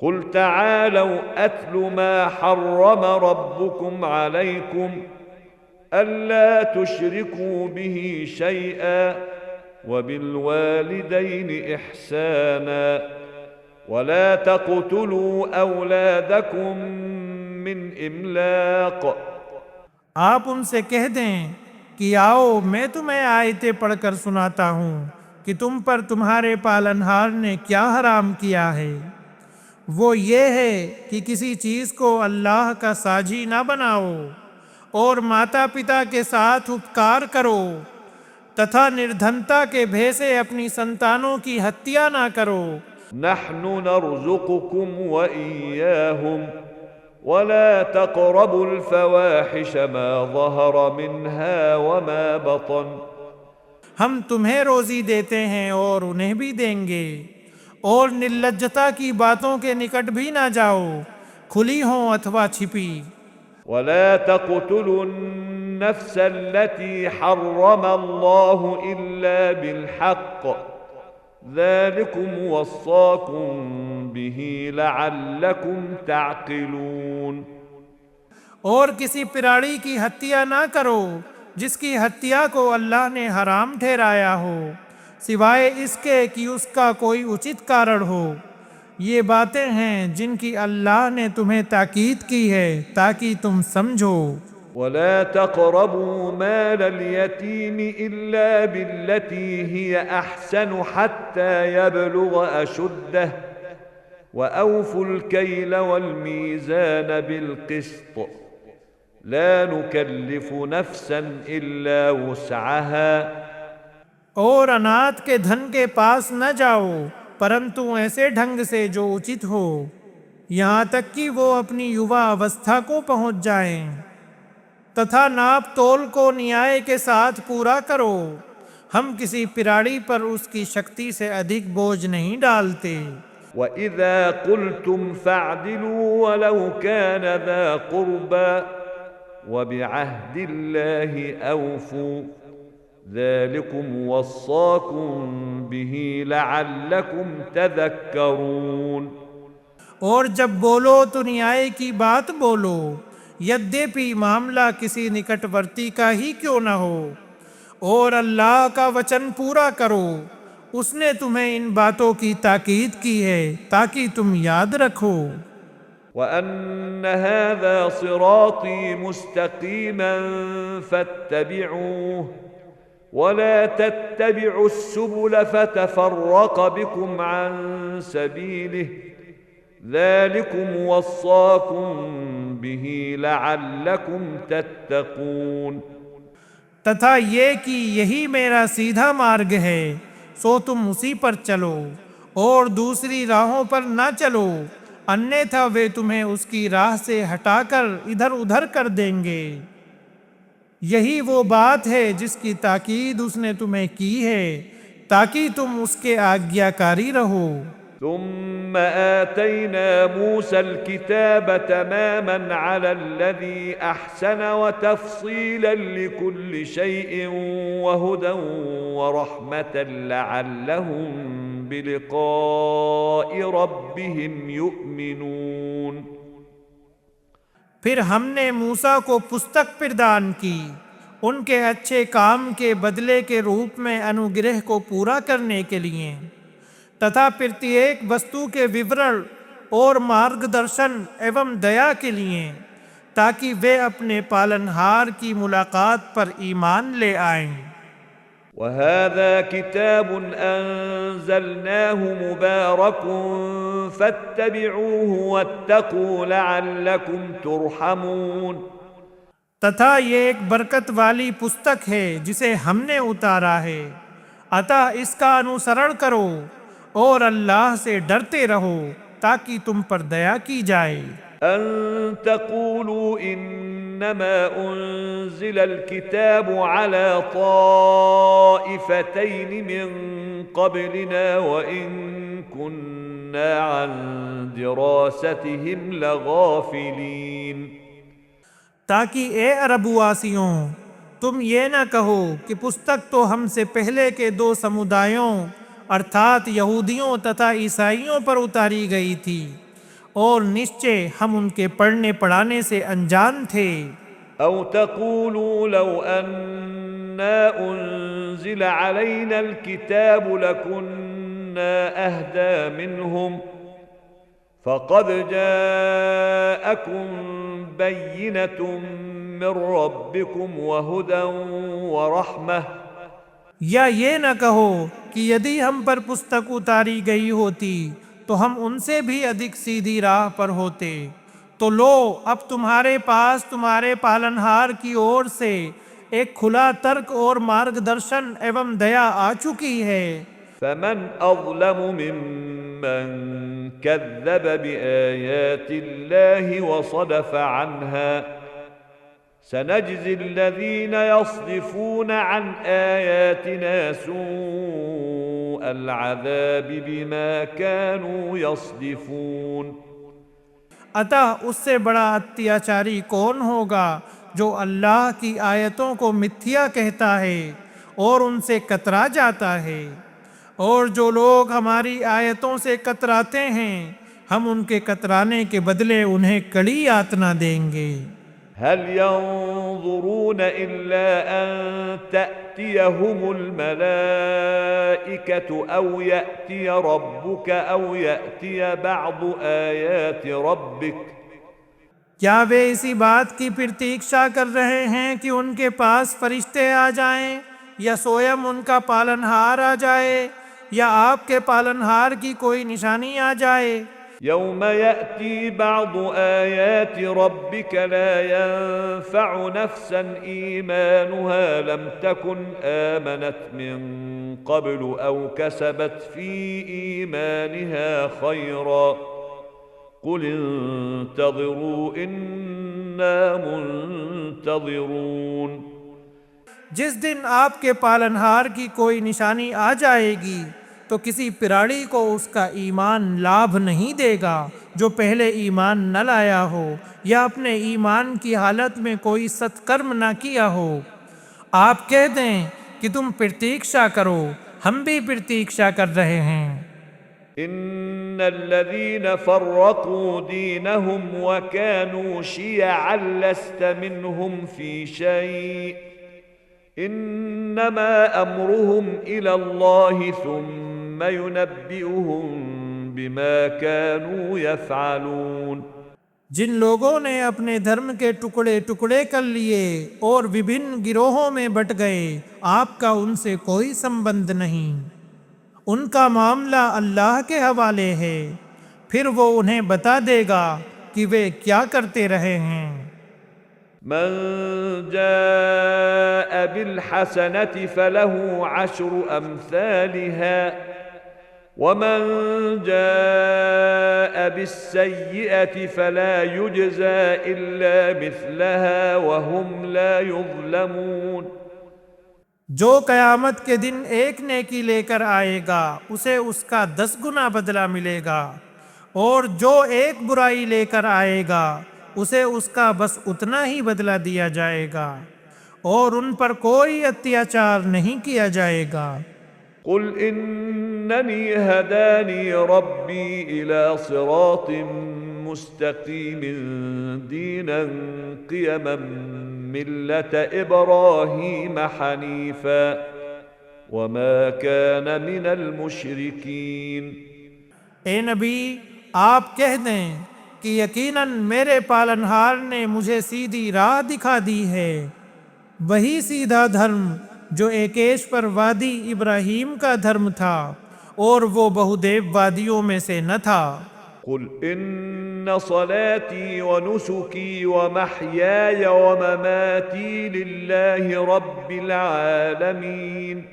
कुल तआलौ अत्लु मा हर्रम रब्बुकुम अलैकुम अल्ला तुश्रिकू बिही शैआ वबिलवालिदैनि इहसाना वला तक़्तुलू औलादकुम मिन इमलाक़। आप उनसे कह दें कि आओ मैं तुम्हें आयतें पढ़कर सुनाता हूँ कि तुम पर तुम्हारे पालनहार ने क्या हराम किया है। वो ये है कि किसी चीज़ को अल्लाह का साझी ना बनाओ और माता पिता के साथ उपकार करो तथा निर्धनता के भय से अपनी संतानों की हत्या ना करो। नहनु नर्ज़ुकुकुम व इय्याहुम वला तक़रबुल फ़वाहिश मा ज़हर मिन्हा व मा बतन। हम तुम्हें रोजी देते हैं और उन्हें भी देंगे, और निर्लज्जता की बातों के निकट भी ना जाओ, खुली हो अथवा छिपी। वला तक़्तुलुन नफ्स अल्लती हर्रम अल्लाहु इल्ला बिल हक़्क़ ज़ालिकुम वस्साकुम बिही लअल्लकुम तअक़िलून। और किसी पिराड़ी की हत्या ना करो जिसकी हत्या को अल्लाह ने हराम ठहराया हो, सिवाय इसके कि उसका कोई उचित कारण हो। ये बातें हैं जिनकी अल्लाह ने तुम्हें ताकीद की है ताकि तुम समझो। वला तक़रबू मालल यतीम इल्ला बिल्लती हिय अहसन हत्ता यबलुग अशुद्दह व औफुल कैल वल मीज़ान बिल क़िस्त ला नुकल्लिफु नफ्सन इल्ला वुस्अहा। और अनाथ के धन के पास न जाओ, परंतु ऐसे ढंग से जो उचित हो, यहाँ तक कि वो अपनी युवा अवस्था को पहुँच जाएं। तथा नाप तोल को न्याय के साथ पूरा करो। हम किसी पिराड़ी पर उसकी शक्ति से अधिक बोझ नहीं डालते। वइज़ा क़ुल्तुम फ़अदिलू वलौ कान ज़ा क़ुर्बा वबिअहदिल्लाहि औफ़ू ज़ालिकुम वस्साकुम बिही लअल्लकुम तज़क्करून। और जब बोलो तो न्याय की बात बोलो, यद्यपि मामला किसी निकटवर्ती का ही क्यों न हो, और अल्लाह का वचन पूरा करो। उसने तुम्हें इन बातों की ताकीद की है ताकि तुम याद रखो। वअन्न हाज़ा सिराती मुस्तक़ीमन फत्तबिऊह वला तत्तबिउस्सुबुल फतफ़र्रक़ बिकुम अन सबीलिह ज़ालिकुम वस्साकुम बिही लअल्लकुम तत्तक़ून। तथा ये कि यही मेरा सीधा मार्ग है, सो तुम उसी पर चलो और दूसरी राहों पर न चलो, अन्यथा वे तुम्हें उसकी राह से हटाकर इधर उधर कर देंगे। यही वो बात है जिसकी ताकीद उसने तुम्हें की है ताकि तुम उसके आज्ञाकारी रहो। ثم آتينا موسى الكتاب تماما على الذي أحسن وتفصيلا لكل شيء وهدى ورحمة لعلهم بلقاء ربهم يؤمنون। फिर हमने मूसा को पुस्तक प्रदान की, उनके अच्छे काम के बदले के रूप में अनुग्रह को पूरा करने के लिए, तथा प्रत्येक वस्तु के विवरण और मार्गदर्शन एवं दया के लिए, ताकि वे अपने पालनहार की मुलाकात पर ईमान ले आएं। वहाज़ा किताबुन अंज़लनाहु मुबारकुन फत्तबिऊहु वत्तक़ू लअल्लकुम तुरहमून। तथा ये एक बरकत वाली पुस्तक है जिसे हमने उतारा है, अतः इसका अनुसरण करो और अल्लाह से डरते रहो ताकि तुम पर दया की जाए। अन तक़ूलू इन्नमा उन्ज़िलल किताबु अला ताइफ़तैन मिन क़ब्लिना व इन कुन्ना अन दिरासतिहिम लगाफ़िलीन। ताकि ए अरबवासियों, तुम ये न कहो कि पुस्तक तो हमसे पहले के दो समुदायों अर्थात यहूदियों तथा ईसाइयों पर उतारी गई थी, और निश्चय हम उनके पढ़ने पढ़ाने से अनजान थे। أو تقولوا لو أنا أنزل علينا الكتاب لكنا أهدى منهم فقد جاءكم بينة من ربكم وهدى ورحمة या ये न कहो कि यदि हम पर पुस्तक उतारी गई होती तो हम उनसे भी अधिक सीधी राह पर होते। तो लो, अब तुम्हारे पास तुम्हारे पालनहार की ओर से एक खुला तर्क और मार्गदर्शन एवं दया आ चुकी है। فمن أظلم ممن كذب بآيات الله وصدف عنها سنجزي الذين يصدفون عن آياتنا سوء العذاب بما كانوا يصدفون। अतः उससे बड़ा अत्याचारी कौन होगा जो अल्लाह की आयतों को मिथ्या कहता है और उनसे कतरा जाता है। और जो लोग हमारी आयतों से कतराते हैं हम उनके कतराने के बदले उन्हें कड़ी यातना देंगे। هل ينظرون إلا أن تأتيهم الملائكة أو يأتي ربك أو يأتي بعض آيات ربك क्या वे इसी बात की प्रतीक्षा कर रहे हैं कि उनके पास फरिश्ते आ जाएं या स्वयं उनका पालनहार आ जाए या आपके पालनहार की कोई निशानी आ जाए। يوم يأتي بعض آيات ربك لا ينفع نفسا إيمانها لم تكن آمنت من قبل أو كسبت في إيمانها خيرا قل انتظروا إنا منتظرون। जिस दिन आपके पालनहार की कोई निशानी आ जाएगी तो किसी पिराड़ी को उसका ईमान लाभ नहीं देगा जो पहले ईमान न लाया हो या अपने ईमान की हालत में कोई सत्कर्म न किया हो। आप कह दें कि तुम प्रतीक्षा करो, हम भी प्रतीक्षा कर रहे हैं। इन्नल्लज़ीन फ़र्रक़ू दीनहुम व कानू शियअन लस्त मिनहुम फ़ी शै इन्नमा अम्रुहुम इलल्लाहि सुम्मा युनब्बिउहुम बिमा कानू यफ़अलून। जिन लोगों ने अपने धर्म के टुकड़े टुकड़े कर लिए और विभिन्न गिरोहों में बट गए, आपका उनसे कोई संबंध नहीं। उनका मामला अल्लाह के हवाले है, फिर वो उन्हें बता देगा कि वे क्या करते रहे हैं। मन जाअ बिलहसनति फलहु अश्रु अम्सालिहा वमन जाअ बिस्सय्यिअति फला युज्ज़ा इल्ला मिस्लहा वहुम ला युज़्लमून। जो कयामत के दिन एक नेकी लेकर आएगा उसे उसका 10 गुना बदला मिलेगा, और जो एक बुराई लेकर आएगा उसे उसका बस उतना ही बदला दिया जाएगा, और उन पर कोई अत्याचार नहीं किया जाएगा। कुल इन्ननी हदानी रब्बी इला सिरातिन मुस्तकीमिन दीनन क़ियमन मिल्लत इब्राहीम हनीफा वमा कान मिनल मुशरिकीन। ए नबी, आप कह दें कि यकीनन मेरे पालनहार ने मुझे सीधी राह दिखा दी है, वही सीधा धर्म जो एकेश्वर वादी इब्राहीम का धर्म था और वो बहुदेव वादियों में से न था। कुल इन्न सलाती व नुसुकी व महयाय व ममाती लिल्लाहि रब्बिल आलमीन।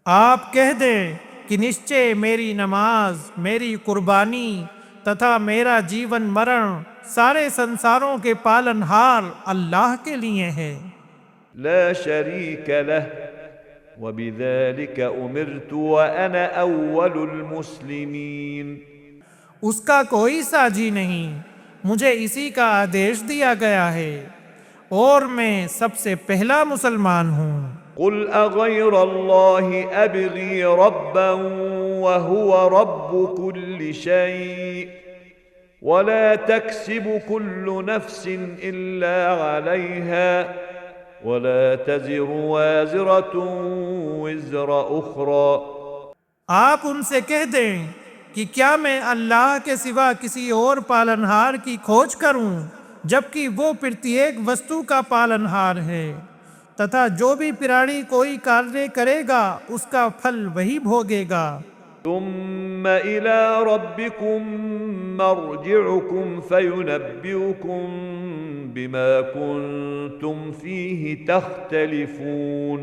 आप कह दें कि निश्चय मेरी नमाज, मेरी कुर्बानी तथा मेरा जीवन मरण सारे संसारों के पालनहार अल्लाह के लिए है। ला शरीक लह व बिज़ालिक उमिरतु व अना अव्वलुल मुस्लिमीन। उसका कोई साझी नहीं, मुझे इसी का आदेश दिया गया है और मैं सबसे पहला मुसलमान हूँ। कुल अग़ैरल्लाहि अब्ग़ी रब्बन व हुव रब्बु कुल्लि शै वला तक्सिबु कुल्लु नफ्सिन इल्ला अलैहा वला तज़िरु वाज़िरतुन विज़्र उख़रा। आप उनसे कह दें कि क्या मैं अल्लाह के सिवा किसी और पालनहार की खोज करूं, जबकि वो प्रत्येक वस्तु का पालनहार है, तथा जो भी प्राणी कोई कार्य करेगा उसका फल वही भोगेगा। तुम्म इला रब्बिकुम मर्जिउकुम फयुनब्बिउकुम बिमा कुंतुम फीहि तख्तलिफून।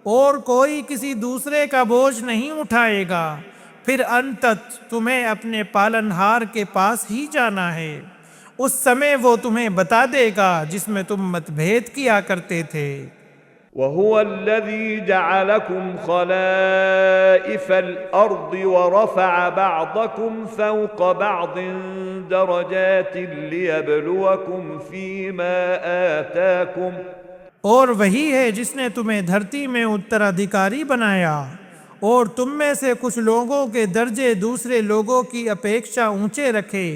और कोई किसी दूसरे का बोझ नहीं उठाएगा, फिर अंतत तुम्हें अपने पालनहार के पास ही जाना है। उस समय वो तुम्हें बता देगा जिसमें तुम मतभेद किया करते थे। वहुव अल्लज़ी जअलकुम खलाइफ़ल अर्दि वरफ़अ बअदकुम फ़ौक़ बअदिन दरजातिन लियब्लुवकुम फ़ीमा आताकुम। और वही है जिसने तुम्हें धरती में उत्तराधिकारी बनाया और तुम में से कुछ लोगों के दर्जे दूसरे लोगों की अपेक्षा ऊंचे रखे,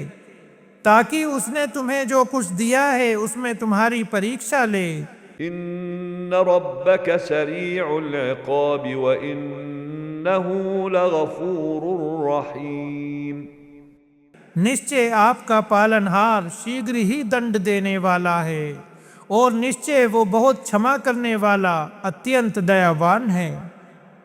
ताकि उसने तुम्हें जो कुछ दिया है उसमें तुम्हारी परीक्षा ले। इन्न रब्बक सरीउल इक़ाब व इन्नहु लगफूरुर रहीम। निश्चय आपका पालनहार शीघ्र ही दंड देने वाला है, और निश्चय वो बहुत क्षमा करने वाला अत्यंत दयावान है।